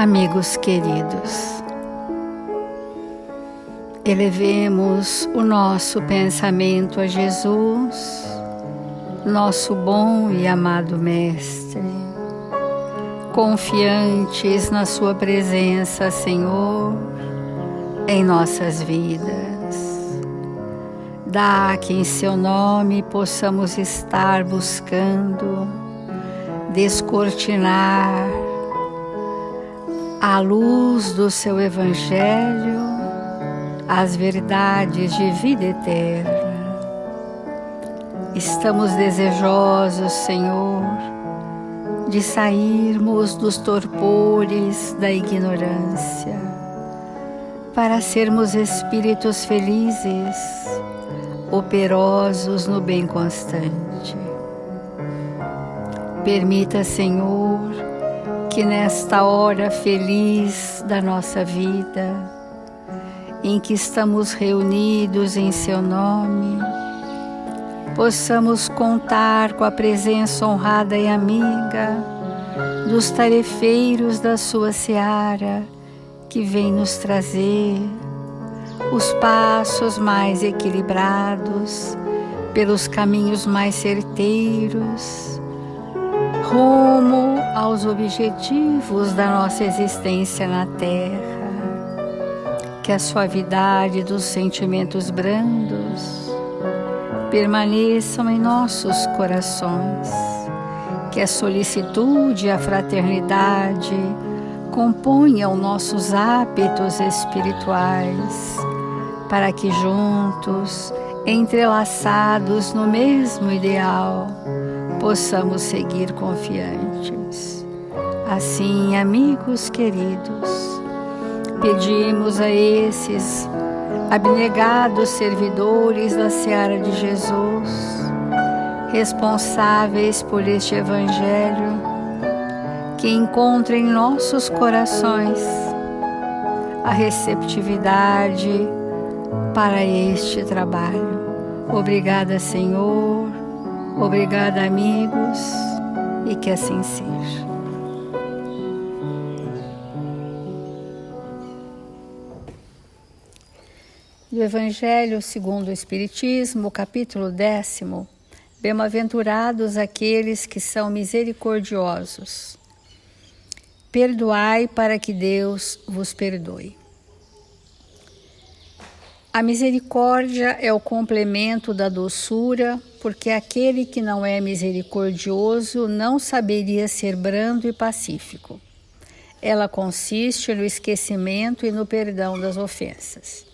Amigos queridos, elevemos o nosso pensamento a Jesus, nosso bom e amado Mestre, confiantes na Sua presença, Senhor, em nossas vidas. Dá que em Seu nome possamos estar buscando descortinar à luz do Seu Evangelho as verdades de vida eterna. Estamos desejosos, Senhor, de sairmos dos torpores da ignorância, para sermos espíritos felizes, operosos no bem constante. Permita, Senhor, que nesta hora feliz da nossa vida, em que estamos reunidos em Seu nome, possamos contar com a presença honrada e amiga dos tarefeiros da Sua seara, que vem nos trazer os passos mais equilibrados, pelos caminhos mais certeiros, rumo aos objetivos da nossa existência na Terra. Que a suavidade dos sentimentos brandos permaneçam em nossos corações, que a solicitude e a fraternidade componham nossos hábitos espirituais, para que juntos, entrelaçados no mesmo ideal, possamos seguir confiantes. Assim, amigos queridos, pedimos a esses abnegados servidores da seara de Jesus, responsáveis por este Evangelho, que encontrem em nossos corações a receptividade para este trabalho. Obrigada, Senhor. Obrigada, amigos, e que assim seja. Do Evangelho segundo o Espiritismo, capítulo 10, bem-aventurados aqueles que são misericordiosos. Perdoai para que Deus vos perdoe. A misericórdia é o complemento da doçura, porque aquele que não é misericordioso não saberia ser brando e pacífico. Ela consiste no esquecimento e no perdão das ofensas.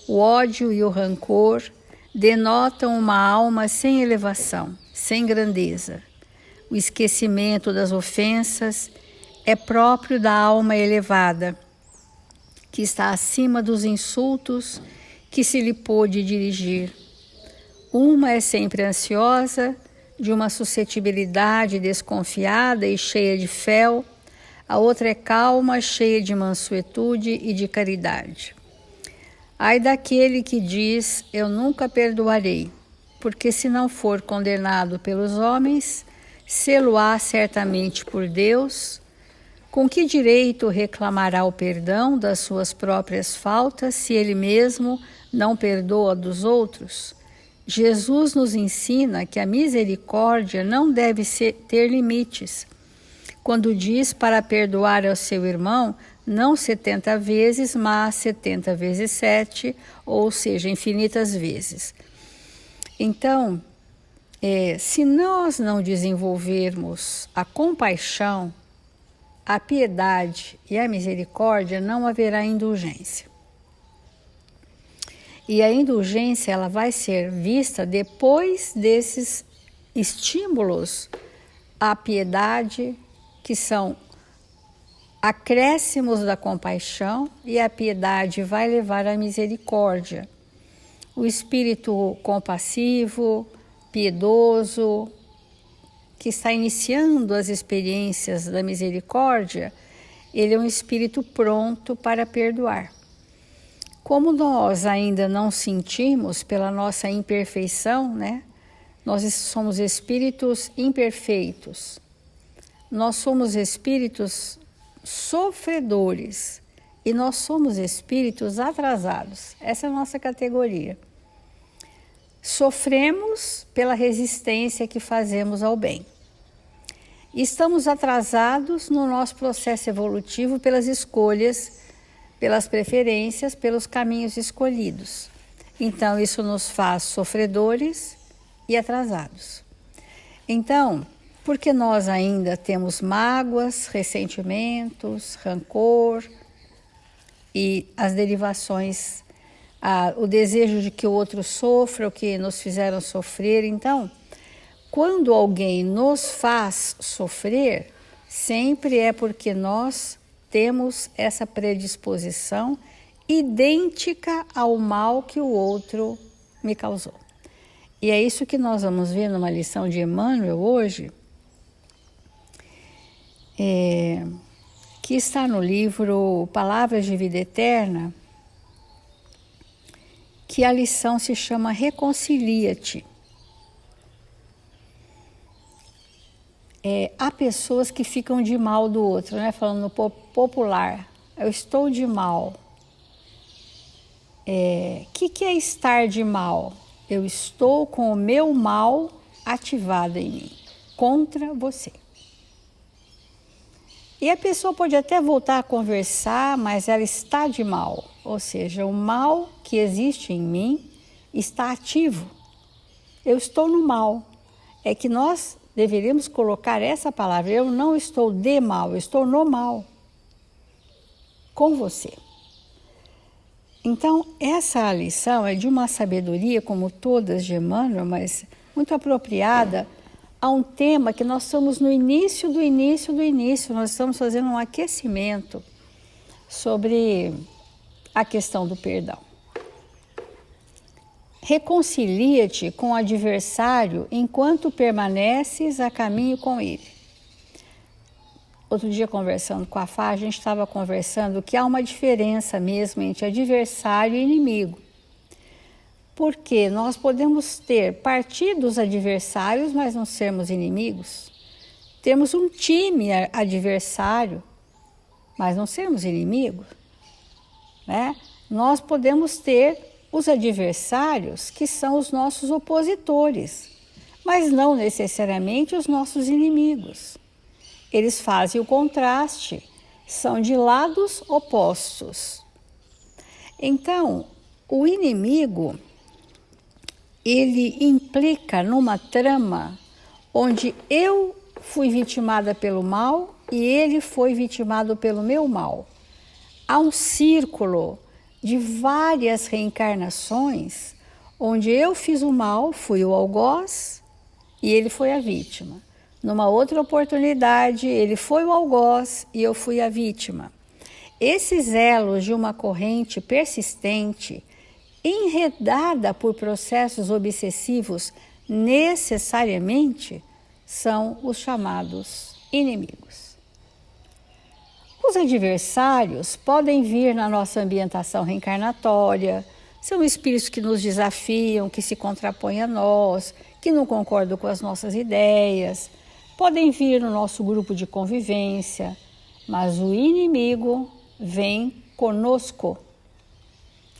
O ódio e o rancor denotam uma alma sem elevação, sem grandeza. O esquecimento das ofensas é próprio da alma elevada, que está acima dos insultos que se lhe pôde dirigir. Uma é sempre ansiosa, de uma suscetibilidade desconfiada e cheia de fel, a outra é calma, cheia de mansuetude e de caridade. Ai daquele que diz, eu nunca perdoarei, porque se não for condenado pelos homens, sê-lo-á certamente por Deus. Com que direito reclamará o perdão das suas próprias faltas, se ele mesmo não perdoa dos outros? Jesus nos ensina que a misericórdia não deve ter limites. Quando diz para perdoar ao seu irmão, não 70 vezes, mas 70 vezes 7, ou seja, infinitas vezes. Então, se nós não desenvolvermos a compaixão, a piedade e a misericórdia, não haverá indulgência. E a indulgência ela vai ser vista depois desses estímulos à piedade, que são acréscimos da compaixão, e a piedade vai levar à misericórdia. O espírito compassivo, piedoso, que está iniciando as experiências da misericórdia, ele é um espírito pronto para perdoar. Como nós ainda não sentimos pela nossa imperfeição, né? Nós somos espíritos imperfeitos. Nós somos espíritos sofredores e nós somos espíritos atrasados. Essa é a nossa categoria. Sofremos pela resistência que fazemos ao bem. Estamos atrasados no nosso processo evolutivo pelas escolhas, pelas preferências, pelos caminhos escolhidos. Então, isso nos faz sofredores e atrasados. Então, porque nós ainda temos mágoas, ressentimentos, rancor e as derivações, o desejo de que o outro sofra, o que nos fizeram sofrer. Então, quando alguém nos faz sofrer, sempre é porque nós temos essa predisposição idêntica ao mal que o outro me causou. E é isso que nós vamos ver numa lição de Emmanuel hoje, que está no livro Palavras de Vida Eterna, que a lição se chama Reconcilia-te. Há pessoas que ficam de mal do outro, né? Falando no popular, eu estou de mal. Que é estar de mal? Eu estou com o meu mal ativado em mim, contra você. E a pessoa pode até voltar a conversar, mas ela está de mal. Ou seja, o mal que existe em mim está ativo. Eu estou no mal. É que nós deveríamos colocar essa palavra. Eu não estou de mal, eu estou no mal. Com você. Então, essa lição é de uma sabedoria, como todas de Emmanuel, mas muito apropriada a um tema que nós estamos no início do início do início. Nós estamos fazendo um aquecimento sobre a questão do perdão. Reconcilia-te com o adversário enquanto permaneces a caminho com ele. Outro dia, conversando com a Fá, a gente estava conversando que há uma diferença mesmo entre adversário e inimigo. Porque nós podemos ter partidos adversários, mas não sermos inimigos. Temos um time adversário, mas não sermos inimigos. Né? Nós podemos ter os adversários que são os nossos opositores, mas não necessariamente os nossos inimigos. Eles fazem o contraste, são de lados opostos. Então, o inimigo, ele implica numa trama onde eu fui vitimada pelo mal e ele foi vitimado pelo meu mal. Há um círculo de várias reencarnações onde eu fiz o mal, fui o algoz e ele foi a vítima. Numa outra oportunidade, ele foi o algoz e eu fui a vítima. Esses elos de uma corrente persistente, enredada por processos obsessivos, necessariamente são os chamados inimigos. Os adversários podem vir na nossa ambientação reencarnatória, são espíritos que nos desafiam, que se contrapõem a nós, que não concordam com as nossas ideias, podem vir no nosso grupo de convivência, mas o inimigo vem conosco.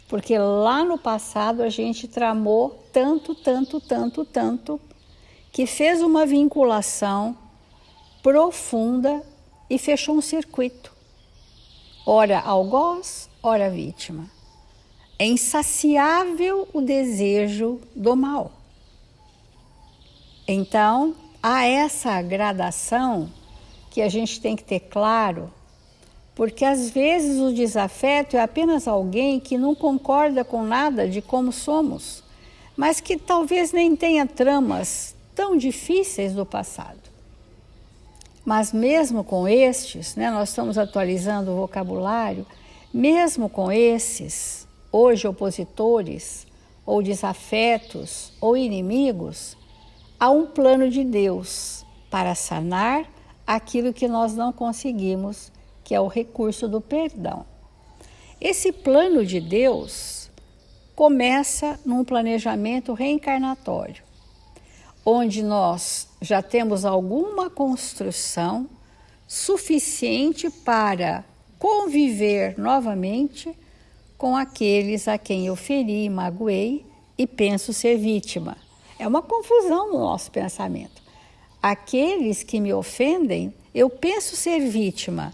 Porque lá no passado a gente tramou tanto, que fez uma vinculação profunda e fechou um circuito. Ora algoz, ora vítima. É insaciável o desejo do mal. Então, há essa gradação que a gente tem que ter claro, porque às vezes o desafeto é apenas alguém que não concorda com nada de como somos, mas que talvez nem tenha tramas tão difíceis do passado. Mas mesmo com estes, nós estamos atualizando o vocabulário, mesmo com esses, hoje opositores, ou desafetos, ou inimigos, há um plano de Deus para sanar aquilo que nós não conseguimos, que é o recurso do perdão. Esse plano de Deus começa num planejamento reencarnatório, onde nós já temos alguma construção suficiente para conviver novamente com aqueles a quem eu feri e magoei e penso ser vítima. É uma confusão no nosso pensamento. Aqueles que me ofendem, eu penso ser vítima,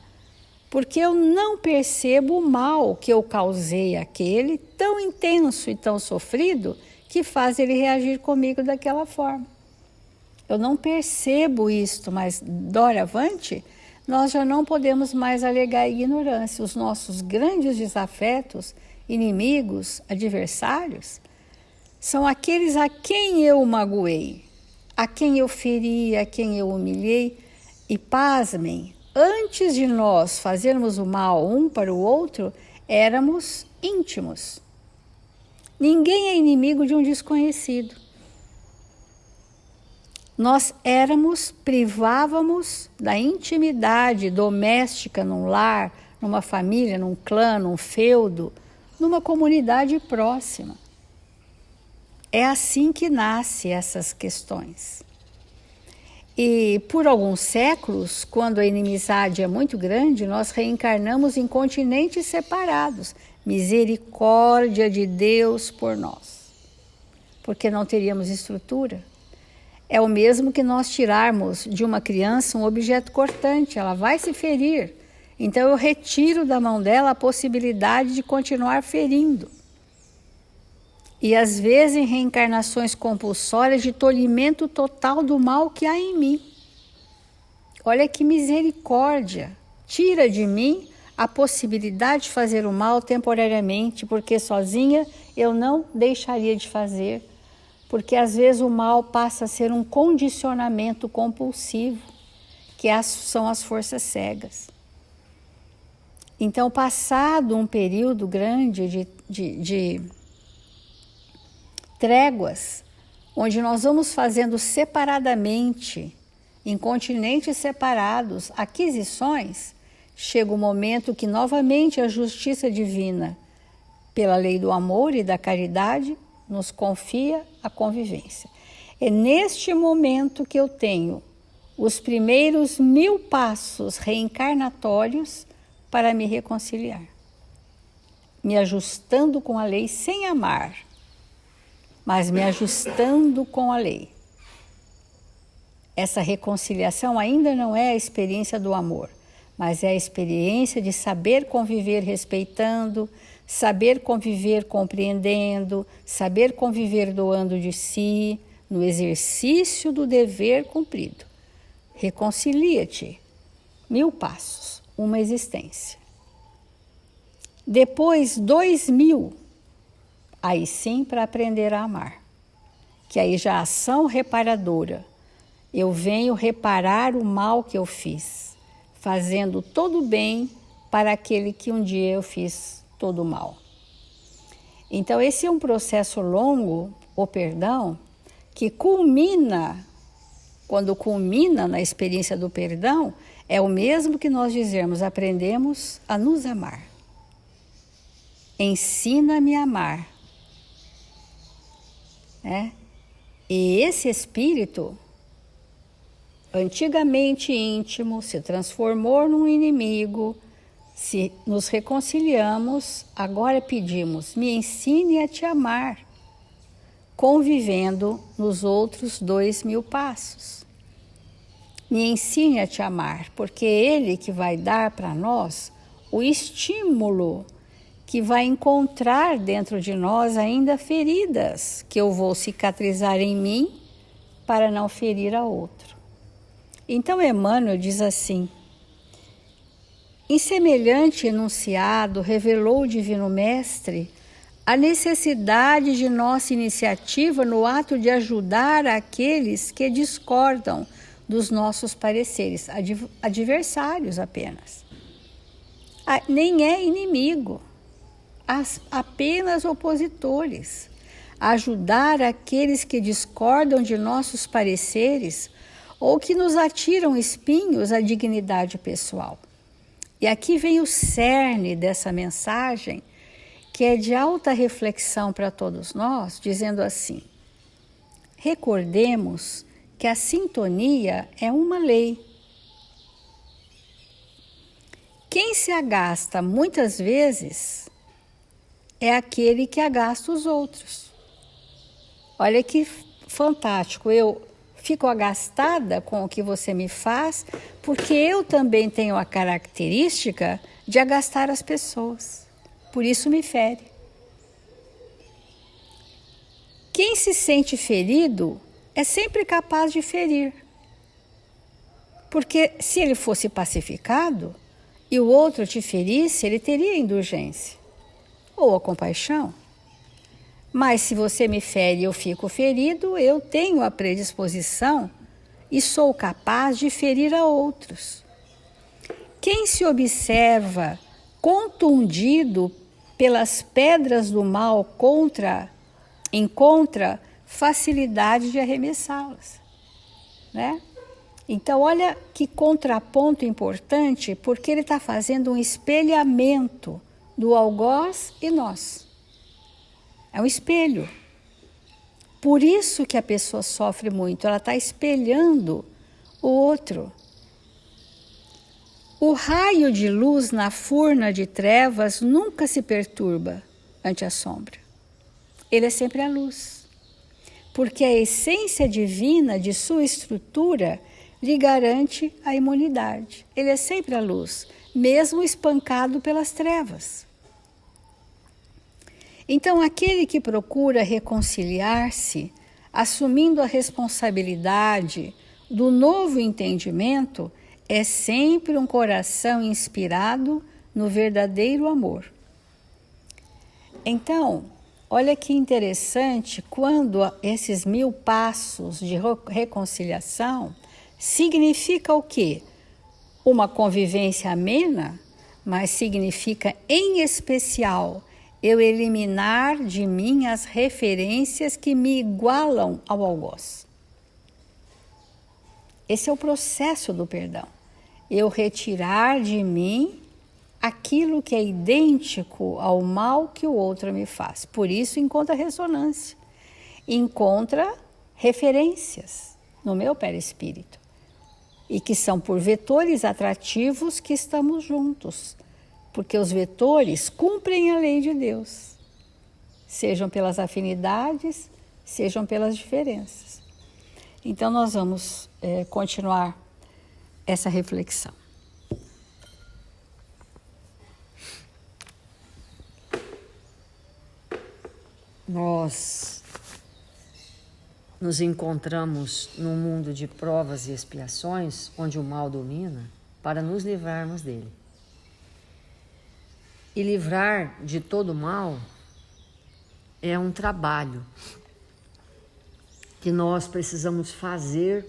porque eu não percebo o mal que eu causei àquele tão intenso e tão sofrido que faz ele reagir comigo daquela forma. Eu não percebo isto, mas doravante, nós já não podemos mais alegar ignorância. Os nossos grandes desafetos, inimigos, adversários, são aqueles a quem eu magoei, a quem eu feri, a quem eu humilhei. E pasmem, antes de nós fazermos o mal um para o outro, éramos íntimos. Ninguém é inimigo de um desconhecido. Nós privávamos da intimidade doméstica num lar, numa família, num clã, num feudo, numa comunidade próxima. É assim que nascem essas questões. E por alguns séculos, quando a inimizade é muito grande, nós reencarnamos em continentes separados. Misericórdia de Deus por nós, porque não teríamos estrutura. É o mesmo que nós tirarmos de uma criança um objeto cortante, ela vai se ferir. Então eu retiro da mão dela a possibilidade de continuar ferindo. E às vezes em reencarnações compulsórias de tolhimento total do mal que há em mim. Olha que misericórdia! Tira de mim a possibilidade de fazer o mal temporariamente, porque sozinha eu não deixaria de fazer. Porque às vezes o mal passa a ser um condicionamento compulsivo, que são as forças cegas. Então, passado um período grande de tréguas, onde nós vamos fazendo separadamente, em continentes separados, aquisições, chega o momento que novamente a justiça divina, pela lei do amor e da caridade, nos confia a convivência. É neste momento que eu tenho os primeiros 1000 passos reencarnatórios para me reconciliar, me ajustando com a lei sem amar, mas me ajustando com a lei. Essa reconciliação ainda não é a experiência do amor, mas é a experiência de saber conviver respeitando, saber conviver compreendendo, saber conviver doando de si, no exercício do dever cumprido. Reconcilia-te. 1000 passos, uma existência. Depois 2000, aí sim para aprender a amar. Que aí já a ação reparadora. Eu venho reparar o mal que eu fiz, fazendo todo o bem para aquele que um dia eu fiz todo o mal. Então esse é um processo longo, o perdão, que culmina, quando culmina na experiência do perdão, é o mesmo que nós dizermos, aprendemos a nos amar. Ensina-me a amar. E esse espírito, antigamente íntimo, se transformou num inimigo. Se nos reconciliamos, agora pedimos, me ensine a te amar, convivendo nos outros 2000 passos. Me ensine a te amar, porque é Ele que vai dar para nós o estímulo que vai encontrar dentro de nós ainda feridas, que eu vou cicatrizar em mim para não ferir a outro. Então Emmanuel diz assim: em semelhante enunciado, revelou o Divino Mestre a necessidade de nossa iniciativa no ato de ajudar aqueles que discordam dos nossos pareceres, adversários apenas. Nem é inimigo, apenas opositores. Ajudar aqueles que discordam de nossos pareceres ou que nos atiram espinhos à dignidade pessoal. E aqui vem o cerne dessa mensagem, que é de alta reflexão para todos nós, dizendo assim: recordemos que a sintonia é uma lei. quem se agasta muitas vezes é aquele que agasta os outros. Olha que fantástico, eu fico agastada com o que você me faz, porque eu também tenho a característica de agastar as pessoas. Por isso me fere. Quem se sente ferido é sempre capaz de ferir. Porque se ele fosse pacificado e o outro te ferisse, ele teria indulgência ou a compaixão. Mas se você me fere e eu fico ferido, eu tenho a predisposição e sou capaz de ferir a outros. Quem se observa contundido pelas pedras do mal encontra facilidade de arremessá-las, né? Então, olha que contraponto importante, porque ele está fazendo um espelhamento do algoz e nós. É um espelho. Por isso que a pessoa sofre muito, ela está espelhando o outro. O raio de luz na furna de trevas nunca se perturba ante a sombra. Ele é sempre a luz. Porque a essência divina de sua estrutura lhe garante a imunidade. Ele é sempre a luz, mesmo espancado pelas trevas. Então, aquele que procura reconciliar-se, assumindo a responsabilidade do novo entendimento, é sempre um coração inspirado no verdadeiro amor. Então, olha que interessante, quando esses 1000 passos de reconciliação significa o quê? Uma convivência amena, mas significa, em especial, eu eliminar de mim as referências que me igualam ao algoz. Esse é o processo do perdão. Eu retirar de mim aquilo que é idêntico ao mal que o outro me faz. Por isso encontra ressonância, encontra referências no meu perispírito. E que são por vetores atrativos que estamos juntos. Porque os vetores cumprem a lei de Deus. Sejam pelas afinidades, sejam pelas diferenças. Então nós vamos continuar essa reflexão. Nós nos encontramos num mundo de provas e expiações, onde o mal domina, para nos livrarmos dele. E livrar de todo mal é um trabalho que nós precisamos fazer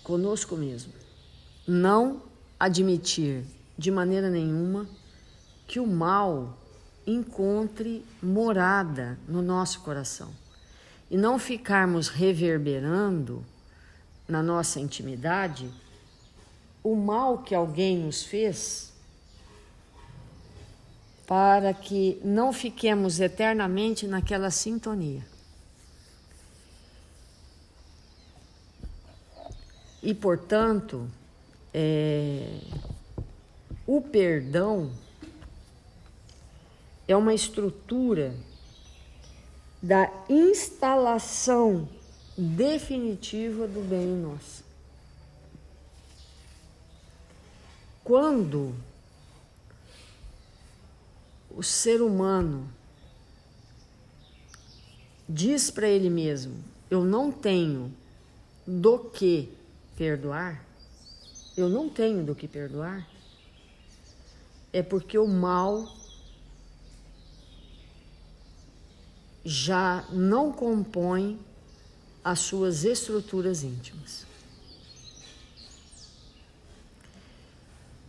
conosco mesmo. Não admitir de maneira nenhuma que o mal encontre morada no nosso coração. E não ficarmos reverberando na nossa intimidade o mal que alguém nos fez, para que não fiquemos eternamente naquela sintonia. E, portanto, o perdão é uma estrutura da instalação definitiva do bem em nós. Quando o ser humano diz para ele mesmo, eu não tenho do que perdoar, eu não tenho do que perdoar, é porque o mal já não compõe as suas estruturas íntimas.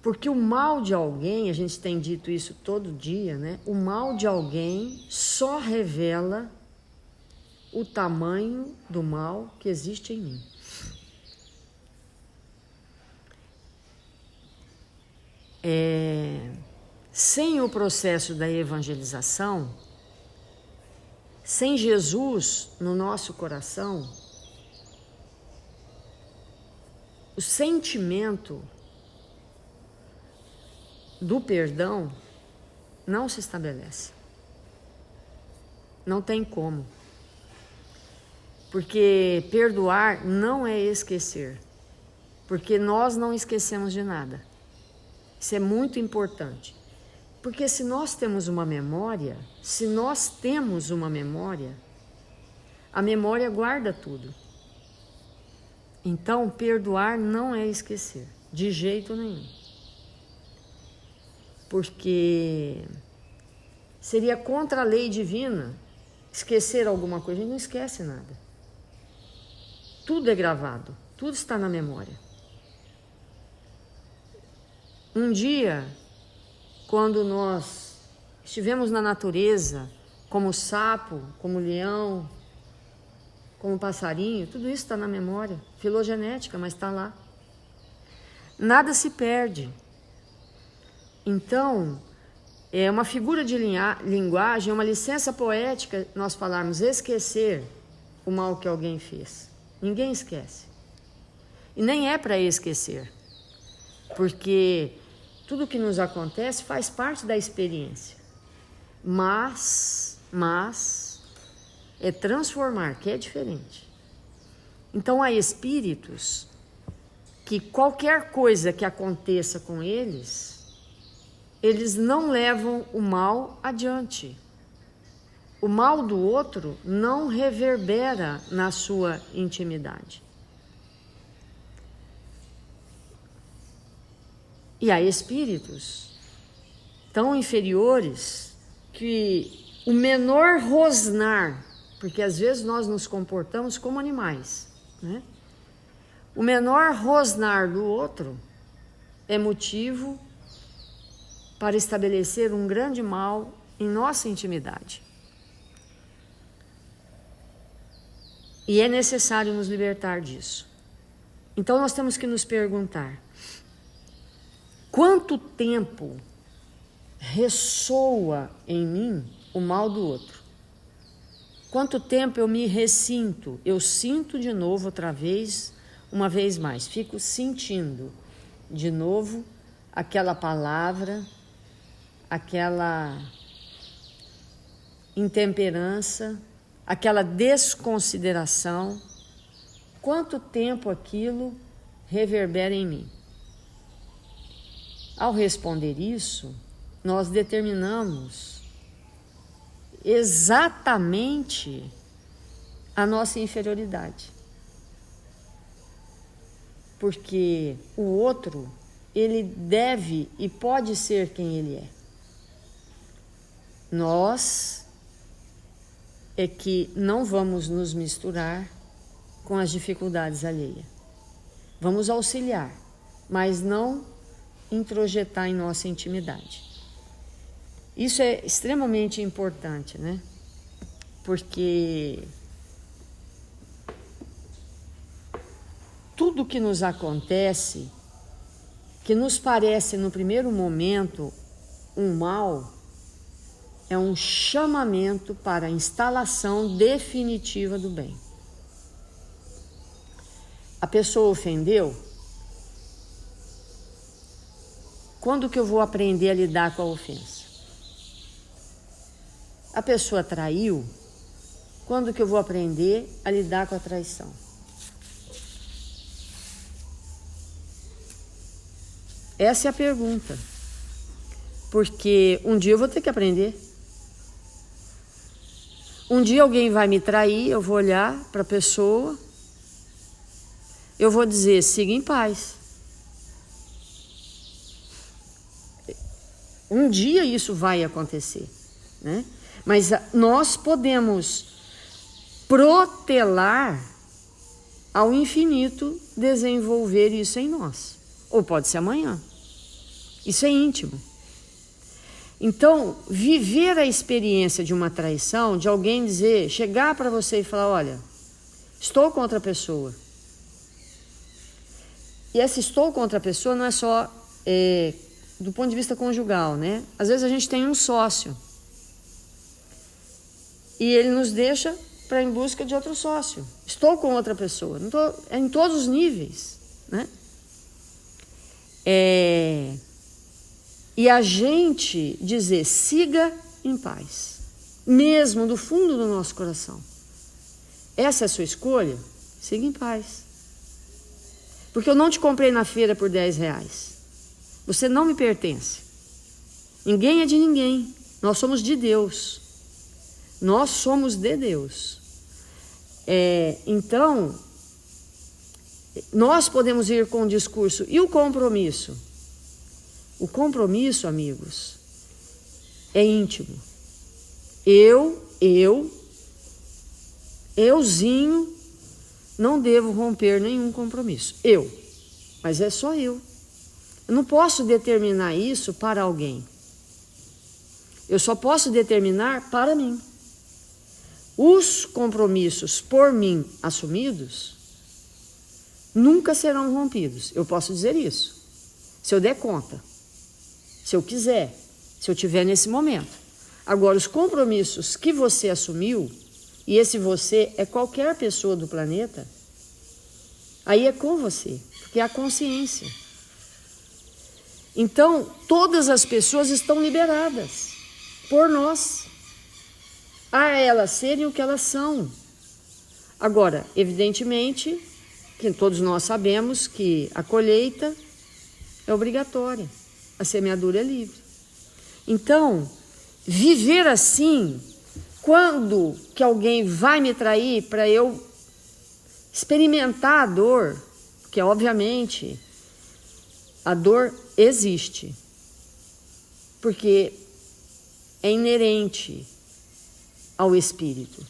Porque o mal de alguém, a gente tem dito isso todo dia, né? O mal de alguém só revela o tamanho do mal que existe em mim. Sem o processo da evangelização, sem Jesus no nosso coração, o sentimento do perdão não se estabelece. Não tem como. Porque perdoar não é esquecer. Porque nós não esquecemos de nada. Isso é muito importante. Porque se nós temos uma memória, a memória guarda tudo. Então, perdoar não é esquecer, de jeito nenhum. Porque seria contra a lei divina esquecer alguma coisa. A gente não esquece nada. Tudo é gravado, tudo está na memória. Um dia, quando nós estivemos na natureza, como sapo, como leão, como passarinho, tudo isso está na memória, filogenética, mas está lá. Nada se perde. Então, é uma figura de linguagem, é uma licença poética nós falarmos esquecer o mal que alguém fez. Ninguém esquece. E nem é para esquecer, porque tudo que nos acontece faz parte da experiência. Mas é transformar, que é diferente. Então, há espíritos que qualquer coisa que aconteça com eles, eles não levam o mal adiante. O mal do outro não reverbera na sua intimidade. E há espíritos tão inferiores que o menor rosnar, porque às vezes nós nos comportamos como animais, né? O menor rosnar do outro é motivo para estabelecer um grande mal em nossa intimidade. E é necessário nos libertar disso. Então nós temos que nos perguntar: quanto tempo ressoa em mim o mal do outro? Quanto tempo eu me ressinto? Eu sinto de novo outra vez, uma vez mais. Fico sentindo de novo aquela palavra, aquela intemperança, aquela desconsideração. Quanto tempo aquilo reverbera em mim? Ao responder isso, nós determinamos exatamente a nossa inferioridade. Porque o outro, ele deve e pode ser quem ele é. Nós é que não vamos nos misturar com as dificuldades alheias. Vamos auxiliar, mas não introjetar em nossa intimidade. Isso é extremamente importante, né? Porque tudo que nos acontece, que nos parece no primeiro momento um mal, é um chamamento para a instalação definitiva do bem. A pessoa ofendeu. Quando que eu vou aprender a lidar com a ofensa? A pessoa traiu. Quando que eu vou aprender a lidar com a traição? Essa é a pergunta. Porque um dia eu vou ter que aprender. Um dia alguém vai me trair, eu vou olhar para a pessoa, eu vou dizer, siga em paz. Um dia isso vai acontecer, né? Mas nós podemos protelar ao infinito desenvolver isso em nós. Ou pode ser amanhã. Isso é íntimo. Então, viver a experiência de uma traição, de alguém dizer, chegar para você e falar, olha, estou com outra pessoa. E essa estou com outra pessoa não é só do ponto de vista conjugal, né? Às vezes a gente tem um sócio e ele nos deixa para em busca de outro sócio. Estou com outra pessoa. É em todos os níveis, né? e a gente dizer, siga em paz, mesmo do fundo do nosso coração. Essa é a sua escolha? Siga em paz. Porque eu não te comprei na feira por R$10. Você não me pertence. Ninguém é de ninguém. Nós somos de Deus. Nós somos de Deus. Então, nós podemos ir com o discurso. E o compromisso? O compromisso, amigos, é íntimo. Euzinho, não devo romper nenhum compromisso. Mas é só eu. Eu não posso determinar isso para alguém. Eu só posso determinar para mim. Os compromissos por mim assumidos nunca serão rompidos. Eu posso dizer isso. Se eu der conta. Se eu quiser. Se eu tiver nesse momento. Agora, os compromissos que você assumiu, e esse você é qualquer pessoa do planeta, aí é com você, porque é a consciência. Então, todas as pessoas estão liberadas por nós, a elas serem o que elas são. Agora, evidentemente, que todos nós sabemos que a colheita é obrigatória, a semeadura é livre. Então, viver assim, quando que alguém vai me trair para eu experimentar a dor, porque obviamente a dor existe, porque é inerente ao espírito,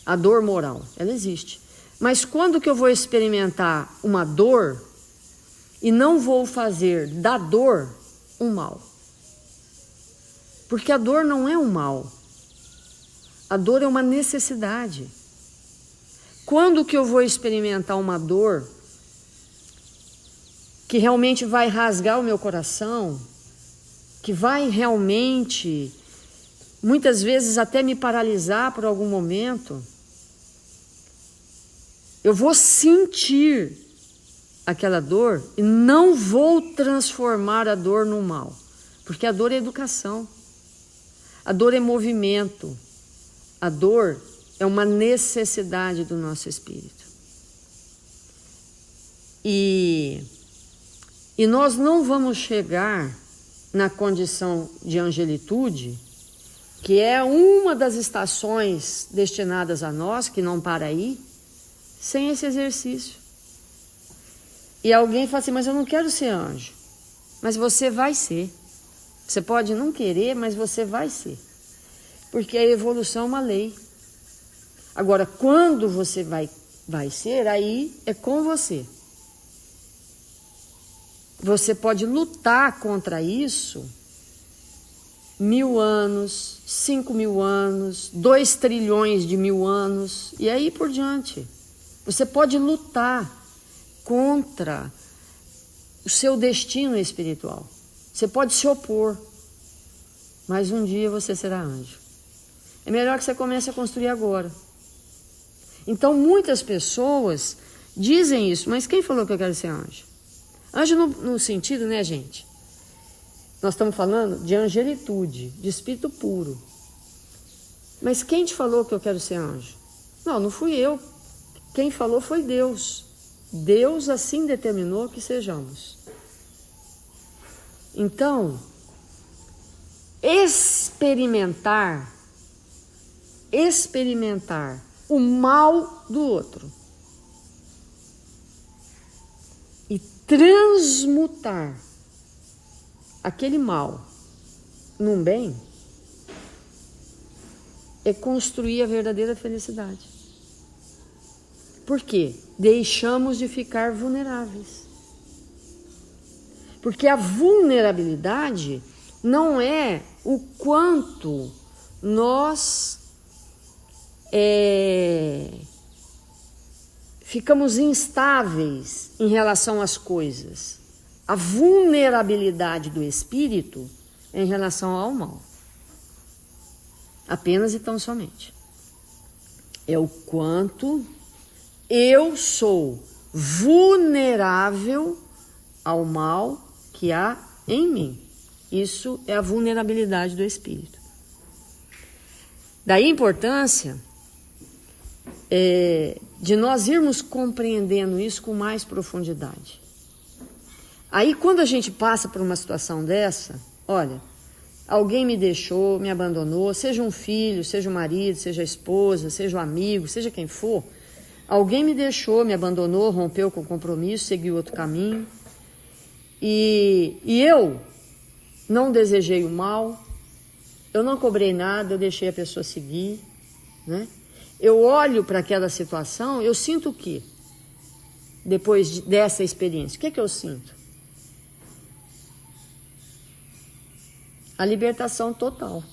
a dor moral, ela existe. Mas quando que eu vou experimentar uma dor e não vou fazer da dor um mal? Porque a dor não é um mal. A dor é uma necessidade. Quando que eu vou experimentar uma dor que realmente vai rasgar o meu coração, que vai realmente, muitas vezes até me paralisar por algum momento? Eu vou sentir aquela dor e não vou transformar a dor num mal. Porque a dor é educação. A dor é movimento. A dor é uma necessidade do nosso espírito. E nós não vamos chegar na condição de angelitude, que é uma das estações destinadas a nós, que não para aí, sem esse exercício. E alguém fala assim, mas eu não quero ser anjo. Mas você vai ser. Você pode não querer, mas você vai ser. Porque a evolução é uma lei. Agora, quando você vai ser, aí é com você. Você pode lutar contra isso 1000 anos, 5.000 anos, 2 trilhões de 1000 anos, e aí por diante. Você pode lutar contra o seu destino espiritual. Você pode se opor, mas um dia você será anjo. É melhor que você comece a construir agora. Então, muitas pessoas dizem isso, mas quem falou que eu quero ser anjo? Anjo no sentido, né, gente? Nós estamos falando de angelitude, de espírito puro. Mas quem te falou que eu quero ser anjo? Não fui eu. Quem falou foi Deus. Deus assim determinou que sejamos. Então, experimentar o mal do outro e transmutar aquele mal num bem é construir a verdadeira felicidade. Por quê? Deixamos de ficar vulneráveis. Porque a vulnerabilidade não é o quanto nós ficamos instáveis em relação às coisas. A vulnerabilidade do espírito é em relação ao mal. Apenas e tão somente. É o quanto eu sou vulnerável ao mal que há em mim. Isso é a vulnerabilidade do espírito. Daí a importância de nós irmos compreendendo isso com mais profundidade. Aí quando a gente passa por uma situação dessa, olha, alguém me deixou, me abandonou, seja um filho, seja um marido, seja a esposa, seja um amigo, seja quem for, alguém me deixou, me abandonou, rompeu com o compromisso, seguiu outro caminho, e eu não desejei o mal, eu não cobrei nada, eu deixei a pessoa seguir, né? Eu olho para aquela situação, eu sinto o quê? Depois dessa experiência, o que é que eu sinto? A libertação total.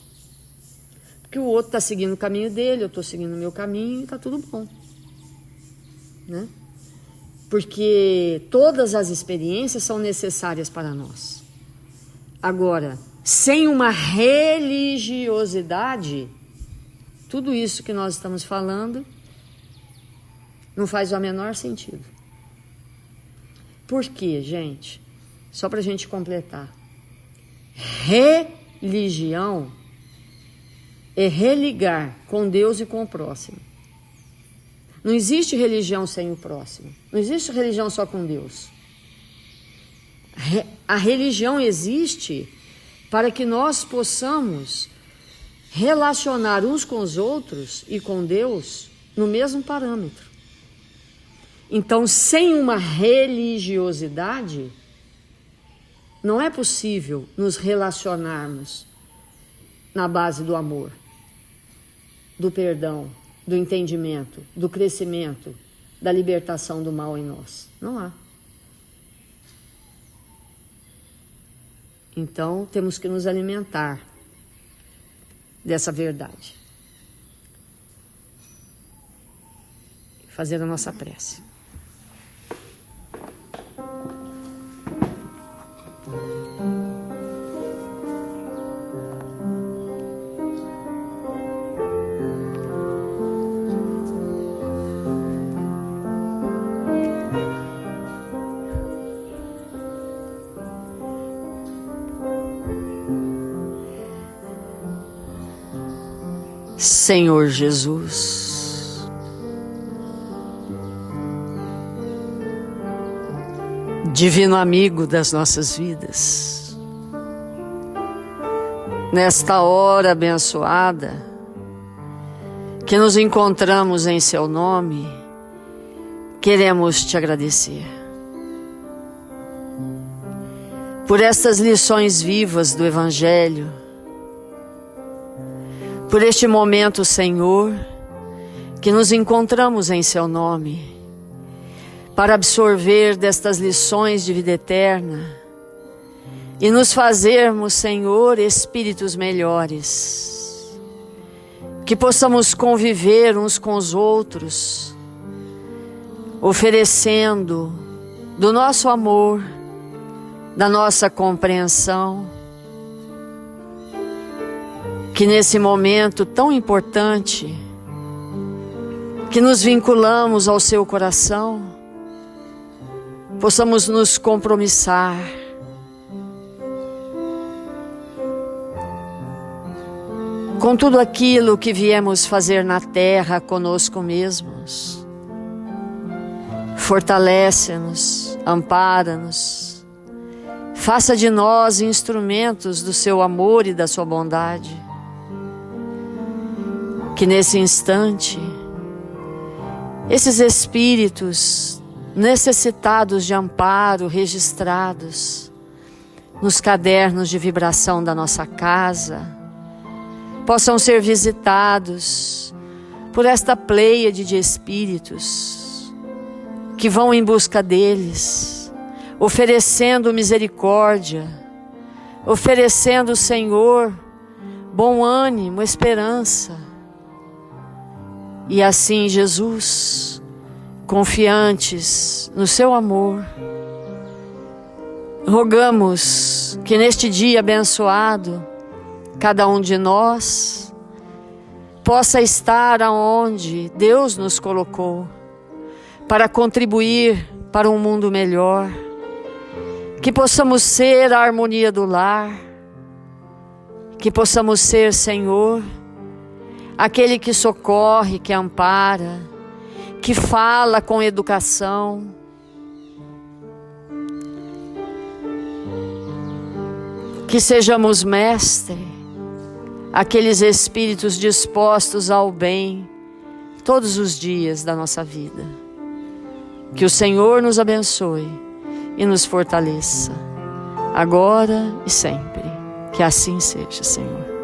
Porque o outro está seguindo o caminho dele, eu estou seguindo o meu caminho e está tudo bom. Né? Porque todas as experiências são necessárias para nós. Agora, sem uma religiosidade, tudo isso que nós estamos falando não faz o menor sentido. Por quê, gente? Só para a gente completar. Religião é religar com Deus e com o próximo. Não existe religião sem o próximo. Não existe religião só com Deus. A religião existe para que nós possamos relacionar uns com os outros e com Deus no mesmo parâmetro. Então, sem uma religiosidade, não é possível nos relacionarmos na base do amor, do perdão, do entendimento, do crescimento, da libertação do mal em nós. Não há. Então, temos que nos alimentar dessa verdade. Fazer a nossa prece. Senhor Jesus, divino amigo das nossas vidas, nesta hora abençoada que nos encontramos em Seu nome, queremos Te agradecer por estas lições vivas do Evangelho, por este momento, Senhor, que nos encontramos em Seu nome, para absorver destas lições de vida eterna e nos fazermos, Senhor, espíritos melhores, que possamos conviver uns com os outros, oferecendo do nosso amor, da nossa compreensão, que nesse momento tão importante, que nos vinculamos ao Seu coração, possamos nos compromissar com tudo aquilo que viemos fazer na terra conosco mesmos. Fortalece-nos, ampara-nos, faça de nós instrumentos do Seu amor e da Sua bondade. Que nesse instante, esses espíritos necessitados de amparo, registrados nos cadernos de vibração da nossa casa, possam ser visitados por esta pleiade de espíritos que vão em busca deles, oferecendo misericórdia, oferecendo, Senhor, bom ânimo, esperança. E assim, Jesus, confiantes no Seu amor, rogamos que neste dia abençoado, cada um de nós possa estar aonde Deus nos colocou, para contribuir para um mundo melhor, que possamos ser a harmonia do lar, Que possamos ser, Senhor, aquele que socorre, que ampara, que fala com educação. Que sejamos, Mestre, aqueles espíritos dispostos ao bem todos os dias da nossa vida. Que o Senhor nos abençoe e nos fortaleça, agora e sempre. Que assim seja, Senhor.